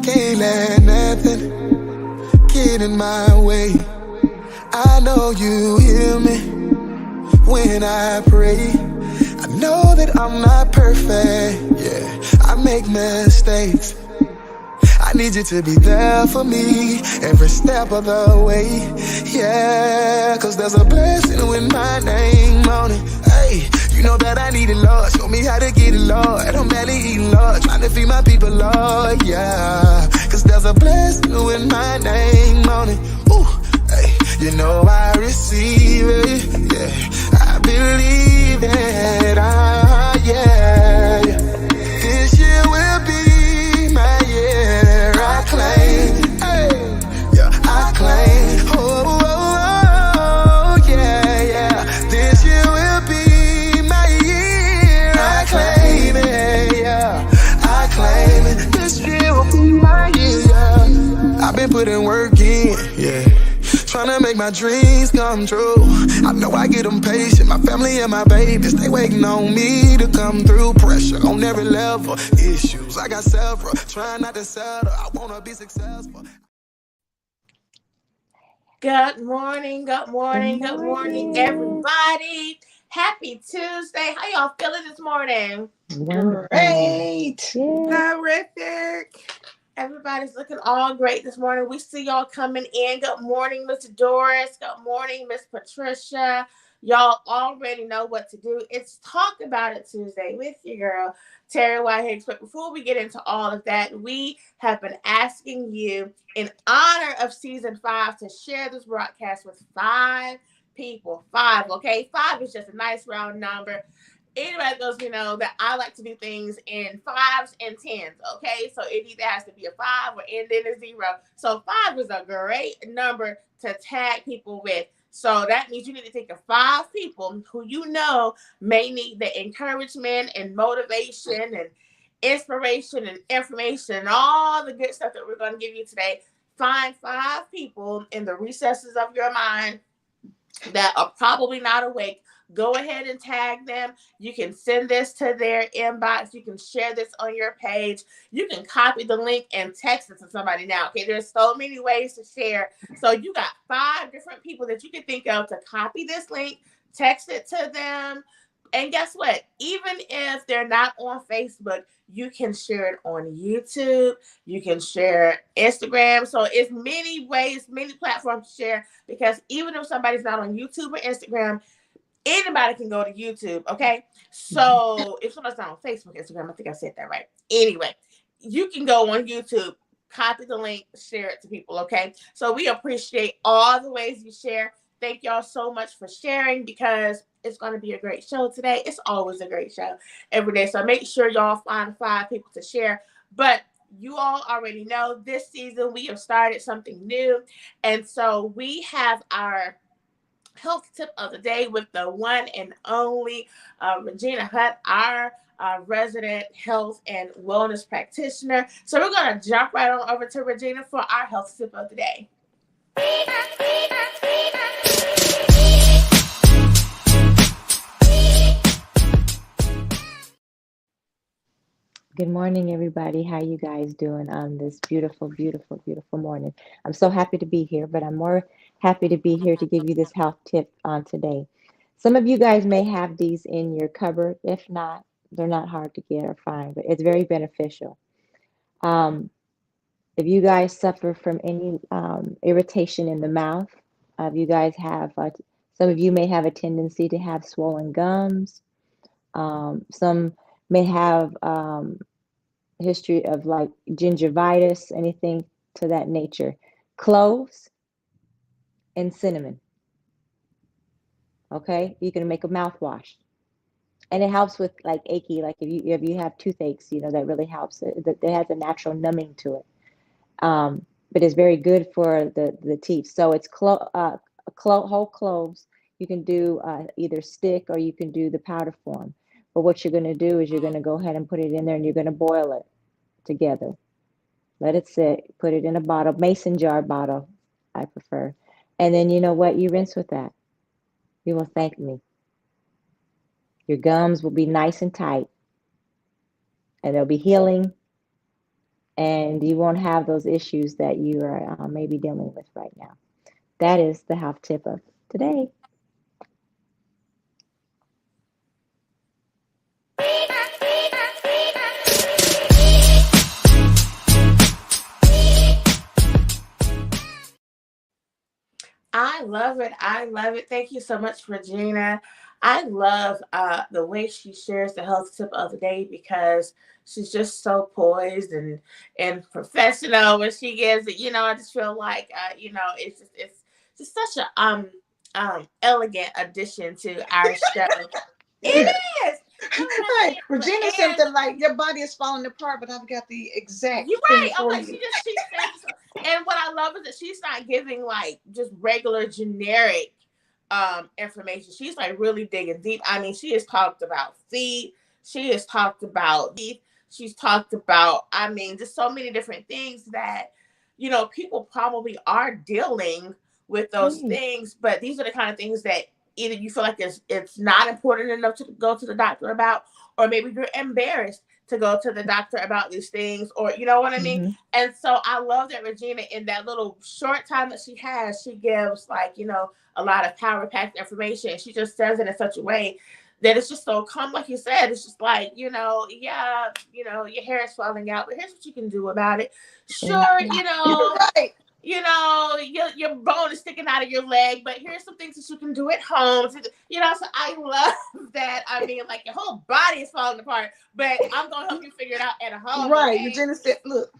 can't let nothing get in my way. I know you hear me when I pray. I know that I'm not perfect, yeah, I make mistakes. I need you to be there for me every step of the way, yeah, cause there's a blessing with my name on it. Hey, you know that I need it, Lord. Show me how to get it, Lord. I'm barely eating, Lord. Trying to feed my people, Lord, yeah, cause there's a blessing with my name on it. Ooh, hey, you know I receive it, yeah, I believe it, yeah, yeah. This year will be my year. I claim it, hey, yeah, I claim. Oh, yeah, yeah. This year will be my year. I claim it, yeah, I claim it. This year will be my year, yeah. I've been putting work in, yeah, tryna make my dreams come true. I know I get impatient, my family and my babies, they waiting on me to come through. Pressure on every level, issues I got several, trying not to settle, I wanna be successful. Good morning, good Good morning, good morning, morning. everybody. Happy Tuesday. How y'all feeling this morning? Wonderful. Great. Yeah. Terrific. Everybody's looking all great this morning. We see y'all coming in. Good morning, Mr. Doris. Good morning, Miss Patricia. Y'all already know what to do. It's Talk About It Tuesday with your girl, Terry White Hicks. But before we get into all of that, we have been asking you, in honor of season 5, to share this broadcast with 5 people. 5, okay? 5 is just a nice round number. Anybody knows me know that I like to do things in 5s and 10s, okay? So it either has to be a 5 or end in a 0. So 5 is a great number to tag people with. So that means you need to think of 5 people who you know may need the encouragement and motivation and inspiration and information and all the good stuff that we're going to give you today. Find 5 people in the recesses of your mind that are probably not awake. Go ahead and tag them. You can send this to their inbox. You can share this on your page. You can copy the link and text it to somebody now. Okay, there's so many ways to share. So you got 5 different people that you can think of to copy this link, text it to them. And guess what? Even if they're not on Facebook, you can share it on YouTube. You can share Instagram. So it's many ways, many platforms to share, because even if somebody's not on YouTube or Instagram, anybody can go to YouTube, okay? So if somebody's not on Facebook, Instagram, I think I said that right. Anyway, you can go on YouTube, copy the link, share it to people, okay? So we appreciate all the ways you share. Thank y'all so much for sharing, because it's going to be a great show today. It's always a great show every day. So make sure y'all find 5 people to share. But you all already know this season we have started something new. And so we have our health tip of the day with the one and only Regina Hutt, our resident health and wellness practitioner. So we're going to jump right on over to Regina for our health tip of the day. Good morning, everybody. How you guys doing on this beautiful, beautiful, beautiful morning? I'm so happy to be here, but I'm more happy to be here to give you this health tip on today. Some of you guys may have these in your cupboard. If not, they're not hard to get or find, but it's very beneficial. Um, if you guys suffer from any irritation in the mouth, if you guys have, some of you may have a tendency to have swollen gums. Some may have history of like gingivitis, anything to that nature. Cloves and cinnamon. Okay, you can make a mouthwash, and it helps with like achy, like if you have toothaches, that really helps. It has a natural numbing to it. But it's very good for the teeth. So it's whole cloves. You can do either stick or you can do the powder form. But what you're going to do is you're going to go ahead and put it in there and you're going to boil it together. Let it sit. Put it in a bottle, mason jar bottle, I prefer. And then you know what? You rinse with that. You will thank me. Your gums will be nice and tight, and they'll be healing, and you won't have those issues that you are maybe dealing with right now. That is the health tip of today. I love it. I love it. Thank you so much, Regina. I love the way she shares the health tip of the day because she's just so poised and professional when she gives it. I just feel like it's just such a elegant addition to our show. It is. You know what I'm Right. saying? Regina said that like your body is falling apart, but I've got the exact You're thing right. I'm for like, you. she says, and what I love is that she's not giving like just regular generic information. She's like really digging deep. I mean, she has talked about feet, she has talked about teeth, she's talked about, I mean, just so many different things that people probably are dealing with those Right. things, but these are the kind of things that either you feel like it's not important enough to go to the doctor about, or maybe you're embarrassed to go to the doctor about these things, or you know what I mean? Mm-hmm. And so I love that Regina, in that little short time that she has, she gives like, a lot of power packed information. She just says it in such a way that it's just so calm. Like you said, it's just like, yeah, your hair is falling out, but here's what you can do about it. Sure, Mm-hmm. Right. your bone is sticking out of your leg, but here's some things that you can do at home. So I love that. I mean, like your whole body is falling apart, but I'm gonna help you figure it out at home, Right. okay? Regina said, look,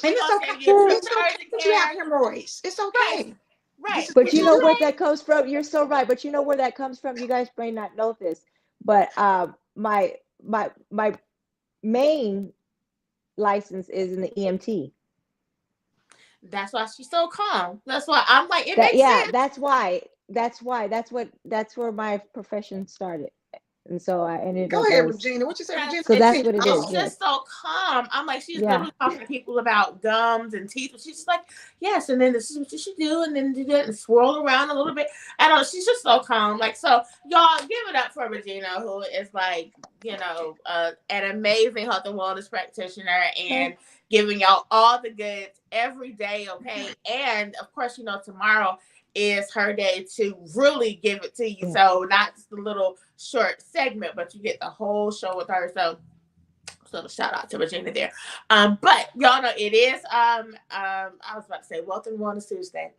and We're it's gonna okay. send you a trip It's to okay urgent that you have care. hemorrhoids. It's Right, okay. This right. is But what you you know do. where that comes from? You're so right. But you know where that comes from? You guys may not know this, but my main license is in the EMT. That's why she's so calm. That's why I'm like, it That makes yeah, sense. that's where my profession started, and so I ended Go up ahead, as Regina. What you say, Regina? so that's Continue. what it I'm is. on. Yes, It's just so calm. I'm like, she's yeah, literally talking to people about gums and teeth. And she's just like, yes, and then this is what you should do, and then do that and swirl around a little bit. I don't know. She's just so calm. Like, so y'all give it up for Regina, who is like, an amazing health and wellness practitioner and giving y'all all the goods every day, okay? And of course, tomorrow is her day to really give it to you. yeah. So not just a little short segment, but you get the whole show with her. So the shout out to Regina there. But y'all know it is I was about to say Wealth and Wellness Tuesday.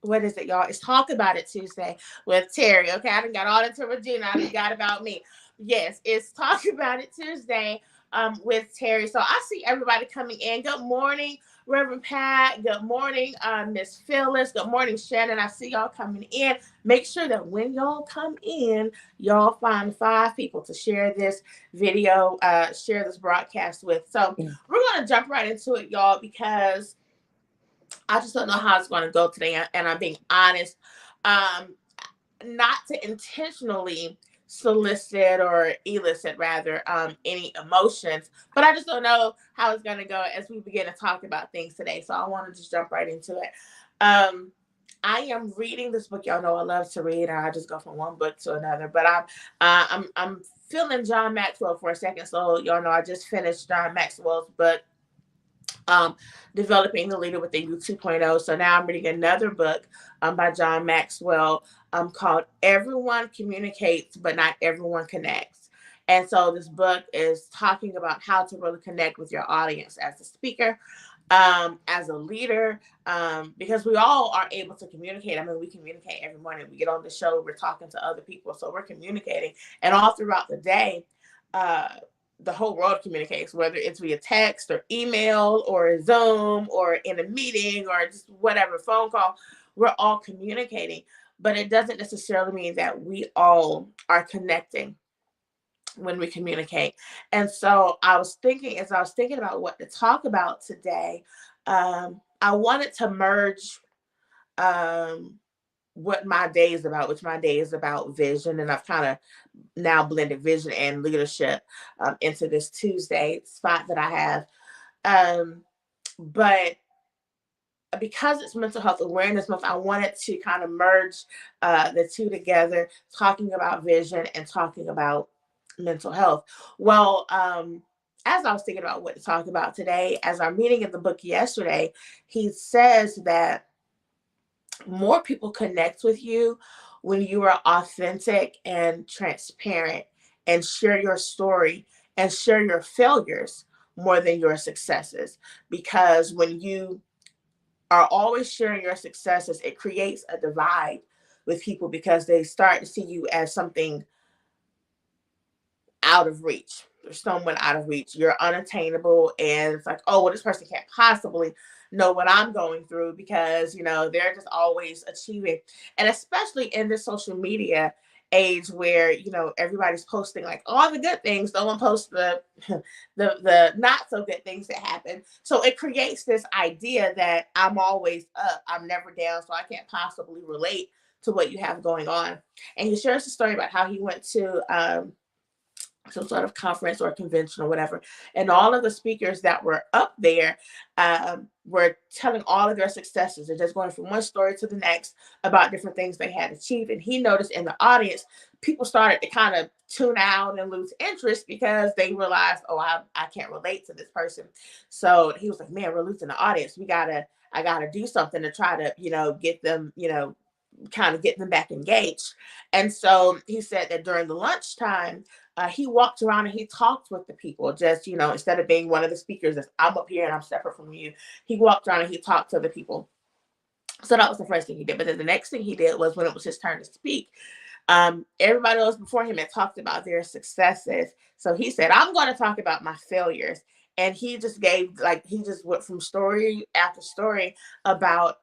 What is it, y'all? It's Talk About It Tuesday with Terry. Okay, I done got all into Regina. I done got about me. Yes, it's Talk About It Tuesday with Terry. So I see everybody coming in. Good morning, Reverend Pat. Good morning, Miss Phyllis. Good morning, Shannon. I see y'all coming in. Make sure that when y'all come in, y'all find 5 people to share this video, share this broadcast with. So Yeah. we're going to jump right into it, y'all, because I just don't know how it's going to go today. And I'm being honest, not to intentionally solicit or elicit rather any emotions, but I just don't know how it's going to go as we begin to talk about things today. So I want to just jump right into it. I am reading this book. Y'all know I love to read, and I just go from one book to another. But I'm feeling John Maxwell for a second. So y'all know I just finished John Maxwell's book, um, Developing the Leader with the You 2.0. So now I'm reading another book by John Maxwell called Everyone Communicates, but Not Everyone Connects. And so this book is talking about how to really connect with your audience as a speaker, as a leader, because we all are able to communicate. I mean, we communicate every morning. We get on the show, we're talking to other people, so we're communicating. And all throughout the day, uh, the whole world communicates, whether it's via text or email or Zoom or in a meeting or just whatever, phone call. We're all communicating, but it doesn't necessarily mean that we all are connecting when we communicate. And so as I was thinking about what to talk about today, I wanted to merge um, what my day is about, which my day is about vision. And I've kind of now blended vision and leadership into this Tuesday spot that I have. But because it's Mental Health Awareness Month, I wanted to kind of merge the two together, talking about vision and talking about mental health. Well, as I was thinking about what to talk about today, as our meeting in the book yesterday, he says that more people connect with you when you are authentic and transparent and share your story and share your failures more than your successes. Because when you are always sharing your successes, it creates a divide with people because they start to see you as something out of reach. There's someone out of reach. You're unattainable. And it's like, oh, well, this person can't possibly know what I'm going through because, they're just always achieving. And especially in this social media age where, everybody's posting like all the good things. No one posts the the not so good things that happen. So it creates this idea that I'm always up. I'm never down. So I can't possibly relate to what you have going on. And he shares a story about how he went to some sort of conference or convention or whatever. And all of the speakers that were up there were telling all of their successes and just going from one story to the next about different things they had achieved. And he noticed in the audience, people started to kind of tune out and lose interest because they realized, oh, I can't relate to this person. So he was like, man, we're losing the audience. I gotta do something to try to, get them, kind of get them back engaged. And so he said that during the lunchtime, he walked around and he talked with the people, just, instead of being one of the speakers that's I'm up here and I'm separate from you, he walked around and he talked to the people. So that was the first thing he did. But then the next thing he did was when it was his turn to speak, everybody else before him had talked about their successes. So he said, I'm going to talk about my failures. And he just he just went from story after story about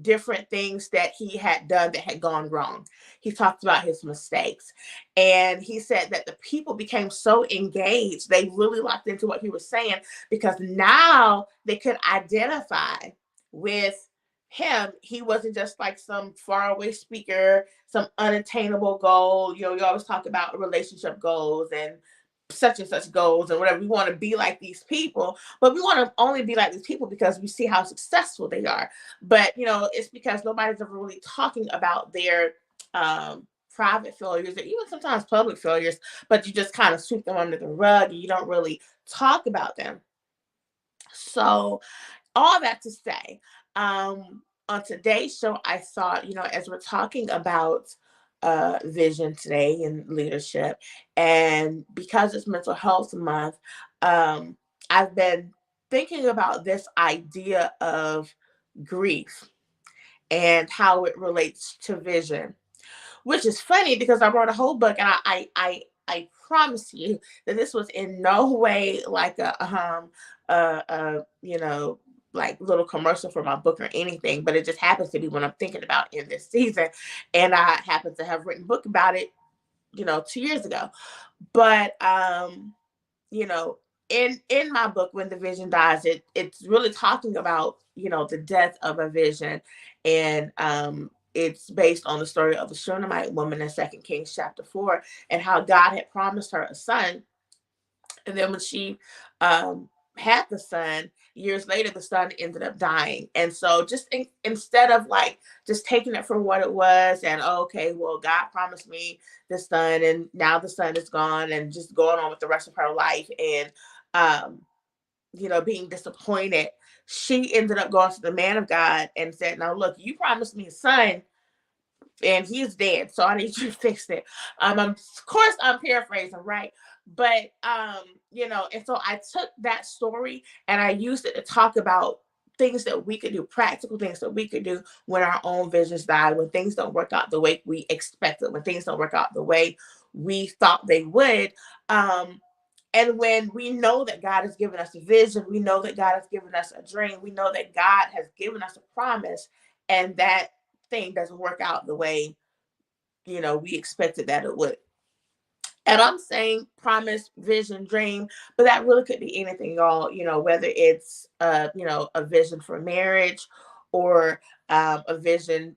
different things that he had done that had gone wrong. He talked about his mistakes. And he said that the people became so engaged. They really locked into what he was saying because now they could identify with him. He wasn't just like some faraway speaker, some unattainable goal. We always talk about relationship goals and such and such goals and whatever. We want to be like these people, but we want to only be like these people because we see how successful they are. But it's because nobody's ever really talking about their private failures or even sometimes public failures, but you just kind of sweep them under the rug and you don't really talk about them. So all that to say, on today's show, I thought, as we're talking about vision today and leadership, and because it's Mental Health Month, I've been thinking about this idea of grief and how it relates to vision, which is funny because I wrote a whole book and I promise you that this was in no way like like little commercial for my book or anything, but it just happens to be what I'm thinking about in this season. And I happen to have written a book about it, 2 years ago. But you know, in my book, When the Vision Dies, it's really talking about, the death of a vision. And it's based on the story of the Shunammite woman in 2 Kings chapter 4, and how God had promised her a son. And then when she had the son, years later, the son ended up dying. And so just instead of like just taking it for what it was and, oh, okay, well, God promised me this son and now the son is gone, and just going on with the rest of her life and, um, being disappointed, she ended up going to the man of God and said, now look, you promised me a son and he's dead, so I need you to fix it. Of course I'm paraphrasing, right? But and so I took that story and I used it to talk about things that we could do, practical things that we could do when our own visions die, when things don't work out the way we expected, when things don't work out the way we thought they would. And when we know that God has given us a vision, we know that God has given us a dream, we know that God has given us a promise, and that thing doesn't work out the way, we expected that it would. And I'm saying promise, vision, dream, but that really could be anything, y'all, whether it's, a vision for marriage or a vision,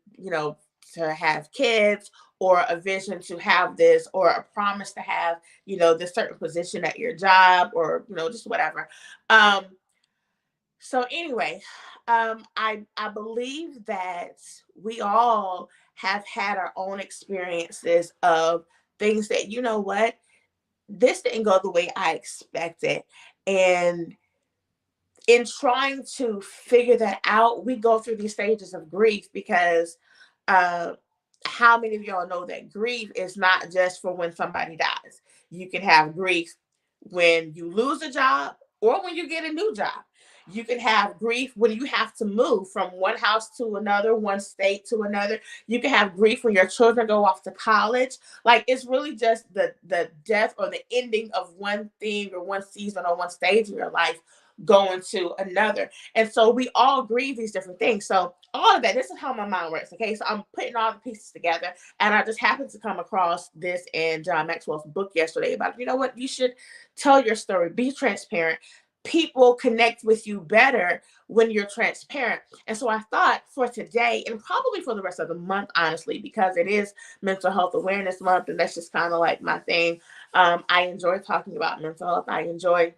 to have kids, or a vision to have this, or a promise to have, this certain position at your job, or, just whatever. Um, so anyway, I believe that we all have had our own experiences of things that, you know what, this didn't go the way I expected. And in trying to figure that out, we go through these stages of grief because uh, how many of y'all know that grief is not just for when somebody dies? You can have grief when you lose a job or when you get a new job. You can have grief when you have to move from one house to another, one state to another. You can have grief when your children go off to college. Like, it's really just the death or the ending of one thing or one season or one stage of your life going to another. And so we all grieve these different things. So all of that, this is how my mind works. Okay. So I'm putting all the pieces together. And I just happened to come across this in John Maxwell's book yesterday about, you know what, you should tell your story, be transparent. People connect with you better when you're transparent. And so I thought for today and probably for the rest of the month, honestly, because it is Mental Health Awareness Month, and that's just kind of like my thing. I enjoy talking about mental health. I enjoy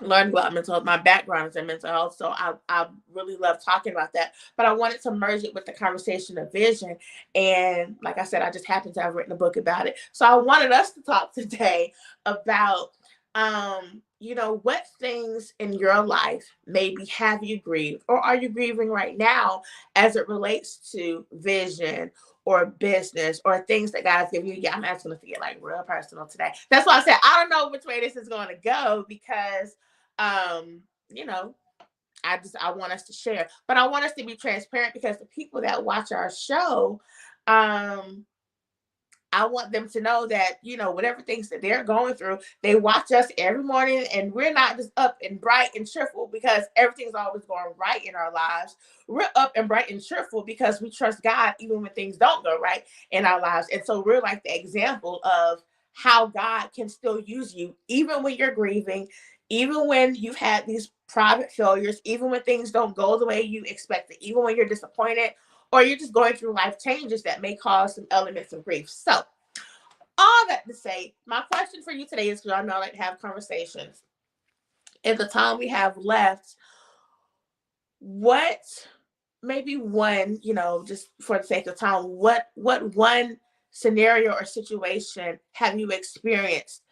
learned about mental health. My background is in mental health, so I really love talking about that. But I wanted to merge it with the conversation of vision. And like I said, I just happened to have written a book about it. So I wanted us to talk today about what things in your life maybe have you grieved or are you grieving right now as it relates to vision or business or things that God's given you. Yeah, I'm asking to get like real personal today. That's why I said I don't know which way this is going to go because um, you know, I want us to share, but I want us to be transparent because the people that watch our show, um, I want them to know that, whatever things that they're going through, they watch us every morning and we're not just up and bright and cheerful because everything's always going right in our lives. We're up and bright and cheerful because we trust God even when things don't go right in our lives. And so we're like the example of how God can still use you, even when you're grieving, even when you've had these private failures, even when things don't go the way you expected, even when you're disappointed, or you're just going through life changes that may cause some elements of grief. So, all that to say, my question for you today is, because y'all know I like to have conversations. In the time we have left, what maybe one, just for the sake of time, what one scenario or situation have you experienced,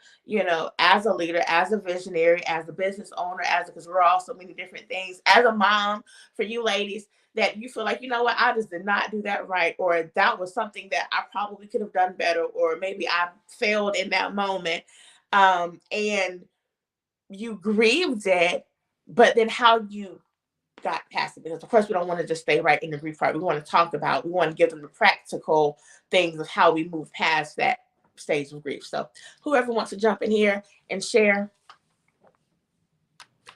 as a leader, as a visionary, as a business owner, because we're all so many different things, as a mom, for you ladies, that you feel like, you know what, I just did not do that right, or that was something that I probably could have done better, or maybe I failed in that moment, and you grieved it, but then how you got past it, because of course we don't want to just stay right in the grief part. We want to talk about, we want to give them the practical things of how we move past that stage of grief. So whoever wants to jump in here and share,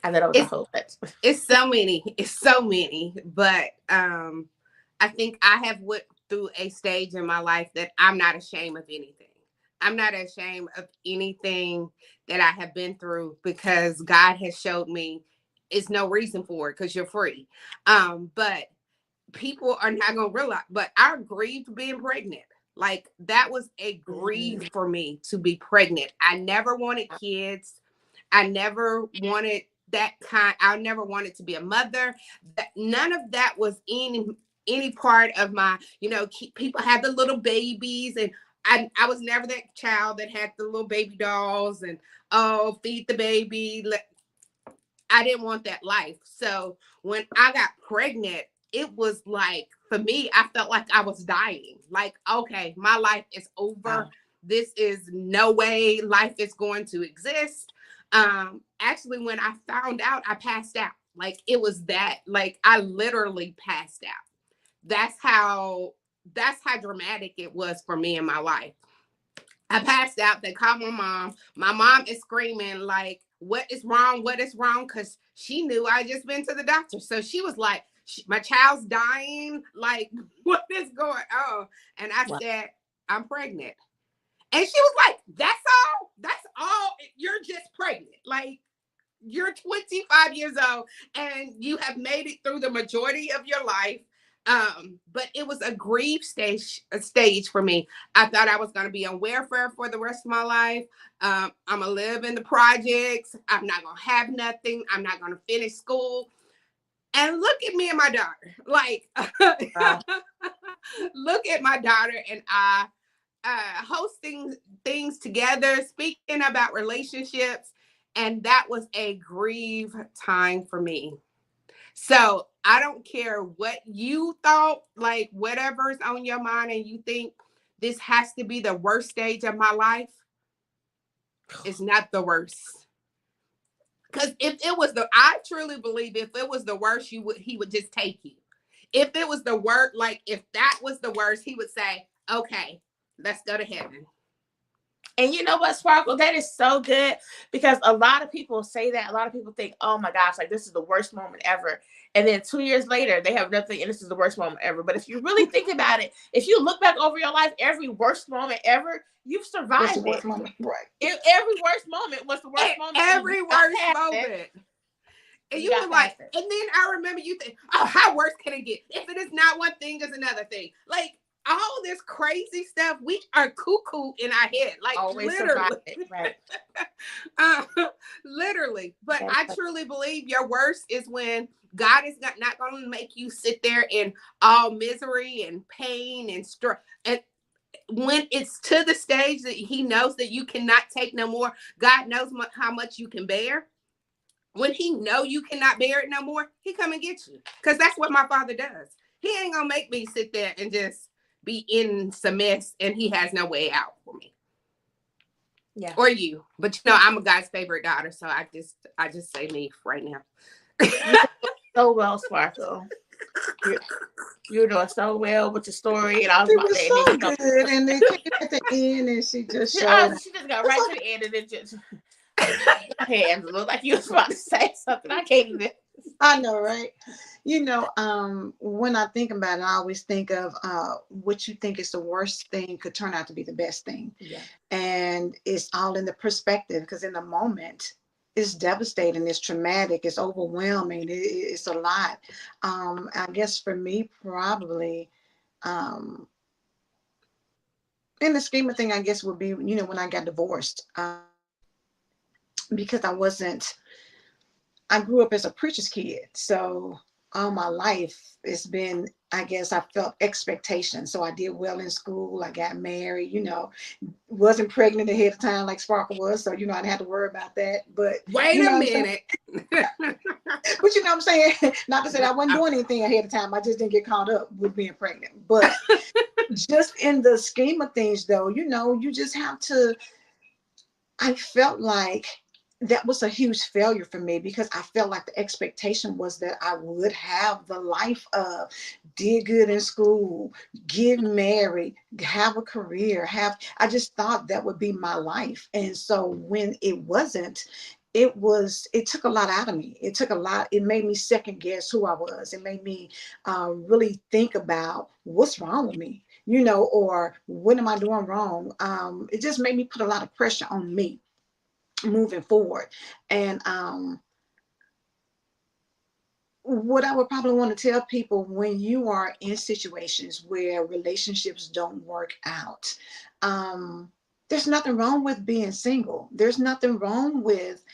I know that was a It's whole lot. it's so many. It's so many. But I think I have went through a stage in my life that I'm not ashamed of anything. I'm not ashamed of anything that I have been through because God has showed me it's no reason for it because you're free. But people are not gonna realize, but I grieved being pregnant. Like that was a grief Mm, for me to be pregnant. I never wanted kids. I never wanted that kind. I never wanted to be a mother. That none of that was any part of my. People had the little babies, and I was never that child that had the little baby dolls and feed the baby. I didn't want that life. So when I got pregnant, it was like, for me, I felt like I was dying. Like, okay, my life is over. wow. This is no way life is going to exist. Actually, when I found out, I passed out. Like it was that, like I literally passed out. That's how that's how dramatic it was for me in my life. I passed out. They called my mom. My mom is screaming like, "What is wrong? What is wrong?" Because she knew I just been to the doctor. So she was like, "My child's dying. Like, what is going on?" And I Wow. said, "I'm pregnant." And she was like, "That's all? That's all? You're just pregnant? Like, you're 25 years old and you have made it through the majority of your life." But it was a stage for me. I thought I was going to be on welfare for the rest of my life. I'm gonna live in the projects. I'm not gonna have nothing. I'm not gonna finish school. And look at me and my daughter. Like, Wow. look at my daughter and I. hosting things together, speaking about relationships, and that was a grieve time for me. So I don't care what you thought, like whatever's on your mind, and you think this has to be the worst stage of my life, it's not the worst. Because if it was I truly believe if it was the worst, he would just take you. If it was the worst, like if that was the worst, he would say, okay, let's go to heaven. And you know what, Sparkle? That is so good because a lot of people say that. A lot of people think, oh my gosh, like this is the worst moment ever. And then 2 years later, they have nothing, and this is the worst moment ever. But if you really think about it, if you look back over your life, every worst moment ever, you've What's the survived it. worst moment? Right. Every worst moment was the worst moment. And Every you got worst past it. moment. And You you were got like, past it. and then I remember you think, oh, how worse can it get? If it is not one thing, it's another thing. Like all this crazy stuff, we are cuckoo in our head, like Always survive literally. it. Right. uh, Literally. But That's I truly believe your worst is when God is not going to make you sit there in all misery and pain and stress. And when it's to the stage that he knows that you cannot take no more, God knows how much you can bear. When he know you cannot bear it no more, he come and get you. Because that's what my father does. He ain't going to make me sit there and just be in some mess and he has no way out for me. Yeah. Or you. But you know, I'm a guy's favorite daughter, so I just say me right now. You do so well, Sparkle. You're, you're doing so well with your story, and I was It about was to, and then you so know, good, and it came at the end, and she just showed. she just got It's right to like, the end, and then just go ahead, Angela, like you was about to say something. I can't even. I know, right? When I think about it, I always think of what you think is the worst thing could turn out to be the best thing. Yeah. And it's all in the perspective because in the moment, it's devastating, it's traumatic, it's overwhelming, it's a lot. I guess for me, probably um, in the scheme of thing, I guess would be, when I got divorced because I grew up as a preacher's kid. So all my life it's been, I guess I felt expectation. So I did well in school. I got married, wasn't pregnant ahead of time like Sparkle was. So, I didn't have to worry about that. But Wait you a know what I'm saying? minute. But you know what I'm saying? Not to say I wasn't doing anything ahead of time. I just didn't get caught up with being pregnant. But just in the scheme of things though, you just have to, I felt like that was a huge failure for me because I felt like the expectation was that I would have the life of did good in school, get married, have a career, I just thought that would be my life. And so when it wasn't, it took a lot out of me. It took a lot. It made me second guess who I was. It made me really think about what's wrong with me, or what am I doing wrong? It just made me put a lot of pressure on me moving forward. And what I would probably want to tell people when you are in situations where relationships don't work out, there's nothing wrong with being single. There's nothing wrong with,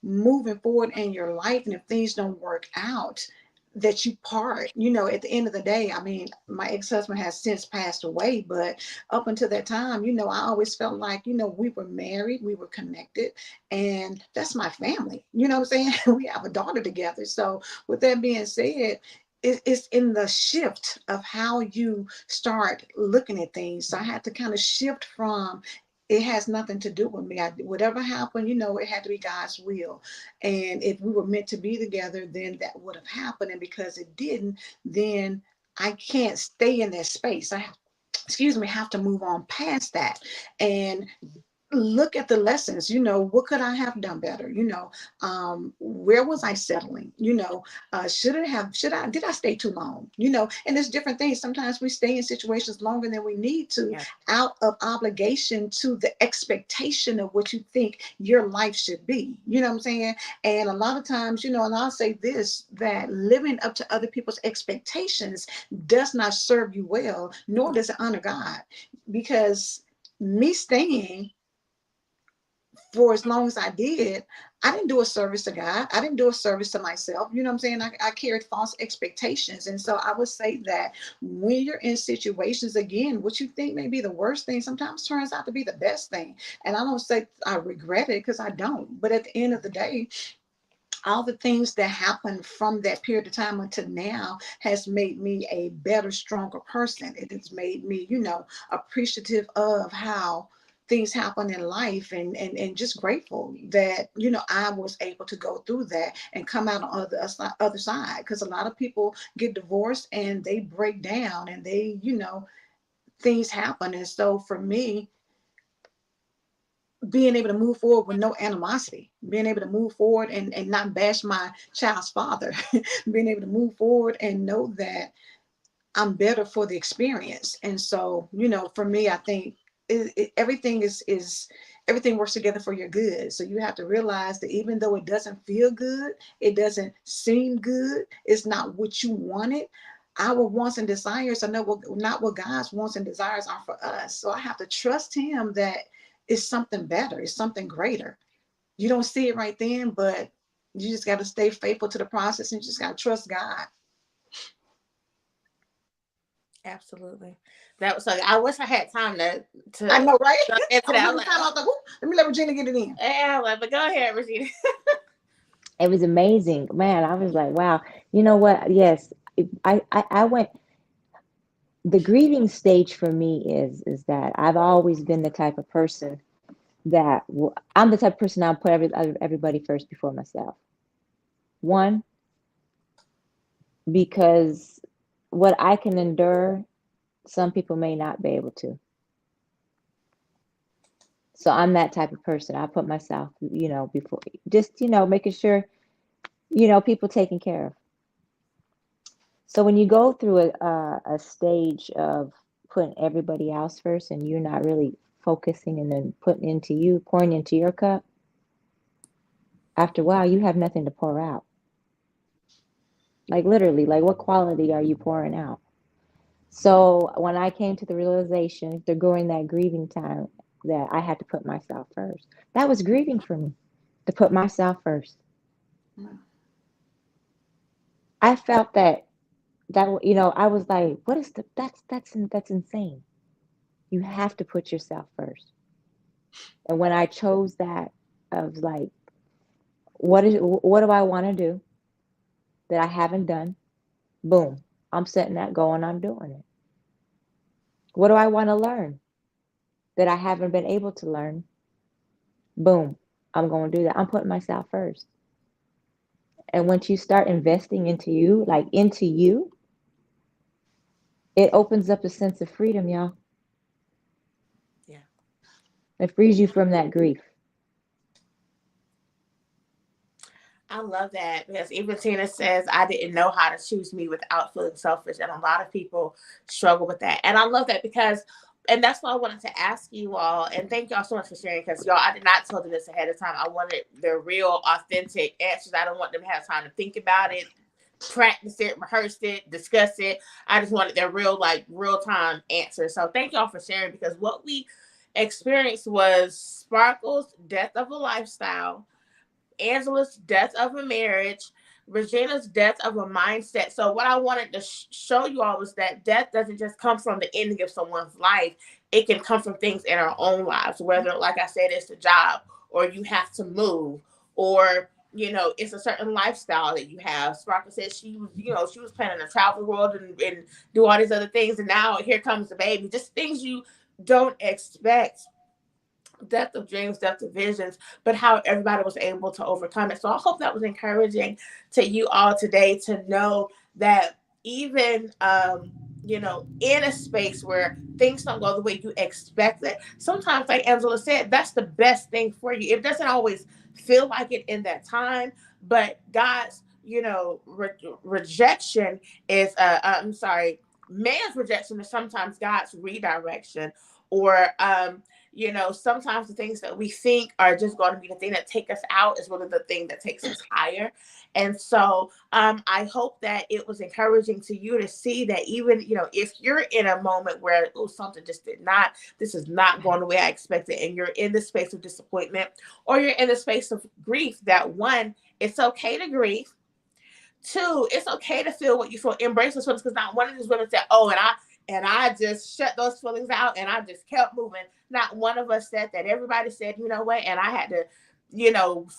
moving forward in your life. And if things don't work out, that you part, at the end of the day. I mean, my ex-husband has since passed away, but up until that time, I always felt like, we were married, we were connected, and that's my family. You know what I'm saying? We have a daughter together. So with that being said, it's in the shift of how you start looking at things. So I had to kind of shift from it has nothing to do with me. Whatever happened, it had to be God's will. And if we were meant to be together, then that would have happened. And because it didn't, then I can't stay in that space. Have to move on past that and look at the lessons. What could I have done better? Where was I settling? Should I did I stay too long? And there's different things. Sometimes we stay in situations longer than we need to, Yeah. out of obligation to the expectation of what you think your life should be. You know what I'm saying? And a lot of times, and I'll say this, that living up to other people's expectations does not serve you well, nor does it honor God. Because me staying for as long as I did, I didn't do a service to God. I didn't do a service to myself. You know what I'm saying? I carried false expectations. And so I would say that when you're in situations, again, what you think may be the worst thing sometimes turns out to be the best thing. And I don't say I regret it, because I don't. But at the end of the day, all the things that happened from that period of time until now has made me a better, stronger person. It has made me, appreciative of how things happen in life, and just grateful that, I was able to go through that and come out on the other side. Because a lot of people get divorced and they break down, and they, things happen. And so for me, being able to move forward with no animosity, being able to move forward and not bash my child's father, being able to move forward and know that I'm better for the experience. And so, for me, I think everything is everything works together for your good. So you have to realize that even though it doesn't feel good, it doesn't seem good, it's not what you wanted. Our wants and desires are not what God's wants and desires are for us. So I have to trust Him that it's something better, it's something greater. You don't see it right then, but you just got to stay faithful to the process, and you just got to trust God. Absolutely. That was so. I wish I had time I to know, right? go into I was that. I was looking like, time. I was like, "Ooh, let me let Regina get it in." yeah, but go ahead, Regina. It was amazing, man. I was like, wow. You know what? Yes, I went. The grieving stage for me is that I've always been the type of person that I'm the type of person I'll put everybody first before myself. One, because what I can endure, some people may not be able to. So I'm that type of person. I put myself, before, just, making sure, people taken care of. So when you go through a stage of putting everybody else first and you're not really focusing and then putting into you, pouring into your cup, after a while you have nothing to pour out. Like literally, like what quality are you pouring out? So when I came to the realization during that grieving time that I had to put myself first, that was grieving for me to put myself first. Mm. I felt that I was like, what is that's insane. You have to put yourself first. And when I chose that, I was like, what do I want to do that I haven't done? Boom. I'm setting that goal and I'm doing it. What do I want to learn that I haven't been able to learn? Boom. I'm going to do that. I'm putting myself first. And once you start investing into you, like into you, it opens up a sense of freedom, y'all. Yeah. It frees you from that grief. I love that because even Tina says, I didn't know how to choose me without feeling selfish. And a lot of people struggle with that. And I love that because, and that's why I wanted to ask you all, and thank y'all so much for sharing because y'all, I did not tell them this ahead of time. I wanted their real, authentic answers. I don't want them to have time to think about it, practice it, rehearse it, discuss it. I just wanted their real, like, real time answers. So thank y'all for sharing because what we experienced was Sparkle's death of a lifestyle, Angela's death of a marriage, Regina's death of a mindset. So, what I wanted to show you all was that death doesn't just come from the ending of someone's life, it can come from things in our own lives, whether, like I said, it's a job or you have to move or it's a certain lifestyle that you have. Sparkle said she was planning to travel the world and do all these other things. And now here comes the baby. Just things you don't expect, depth of dreams, depth of visions, but how everybody was able to overcome it. So I hope that was encouraging to you all today to know that even in a space where things don't go the way you expect it, sometimes, like Angela said, that's the best thing for you. It doesn't always feel like it in that time, but God's rejection is I'm sorry, man's rejection is sometimes God's redirection, or sometimes the things that we think are just going to be the thing that take us out is really the thing that takes us higher. And so I hope that it was encouraging to you to see that even, if you're in a moment where, oh, something just this is not going the way I expected, and you're in the space of disappointment, or you're in the space of grief, that one, it's okay to grieve. Two, it's okay to feel what you feel. Embrace those feelings, because not one of these women said, oh, and I just shut those feelings out and I just kept moving. Not one of us said that. Everybody said, you know what, and I had to,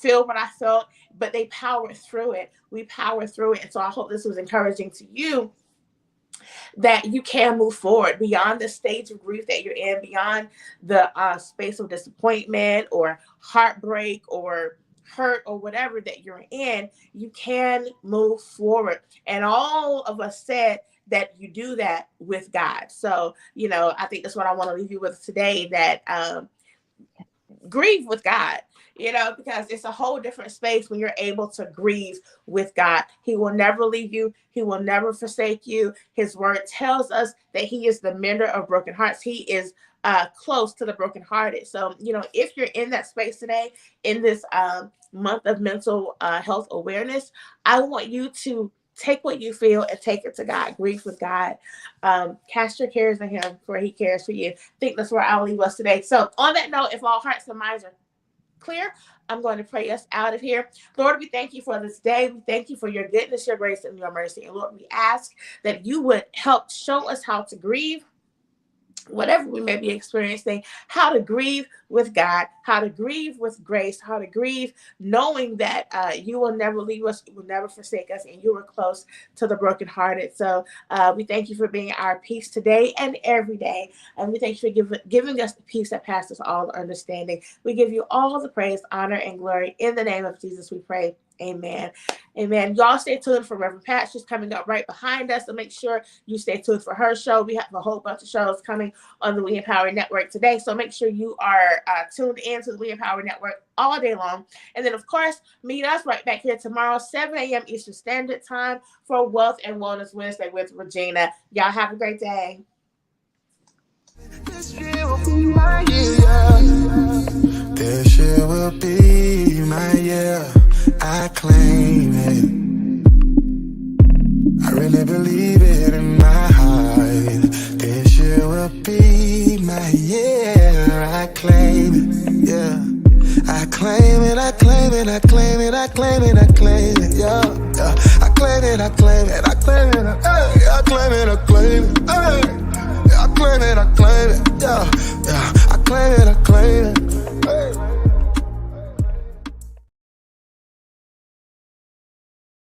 feel what I felt, but they powered through it. We powered through it. And so I hope this was encouraging to you, that you can move forward beyond the stage of grief that you're in, beyond the space of disappointment or heartbreak or hurt or whatever that you're in. You can move forward. And all of us said that you do that with God. So, I think that's what I want to leave you with today, that grieve with God, because it's a whole different space when you're able to grieve with God. He will never leave you. He will never forsake you. His word tells us that he is the mender of broken hearts. He is close to the brokenhearted. So, if you're in that space today, in this month of mental health awareness, I want you to take what you feel and take it to God. Grieve with God. Cast your cares on him, for he cares for you. I think that's where I'll leave us today. So on that note, if all hearts and minds are clear, I'm going to pray us out of here. Lord, we thank you for this day. We thank you for your goodness, your grace, and your mercy. And Lord, we ask that you would help show us how to grieve, whatever we may be experiencing, how to grieve with God, how to grieve with grace, how to grieve knowing that you will never leave us, you will never forsake us, and you are close to the brokenhearted. So we thank you for being our peace today and every day. And we thank you for giving us the peace that passes all understanding. We give you all the praise, honor, and glory. In the name of Jesus, we pray. Amen. Amen. Y'all stay tuned for Reverend Pat. She's coming up right behind us. So make sure you stay tuned for her show. We have a whole bunch of shows coming on the We Empower Network today. So make sure you are tuned in to the We Empower Network all day long. And then, of course, meet us right back here tomorrow, 7 a.m. Eastern Standard Time for Wealth and Wellness Wednesday with Regina. Y'all have a great day. This year will be my year. This year will be my year. I claim it. I really believe it in my heart. This year will be my year. I claim it. Yeah. I claim it, I claim it, I claim it, I claim it, I claim it, yeah, yeah. I claim it, I claim it, I claim it, I claim it, I claim it, I claim it, I claim it, I claim it, yeah.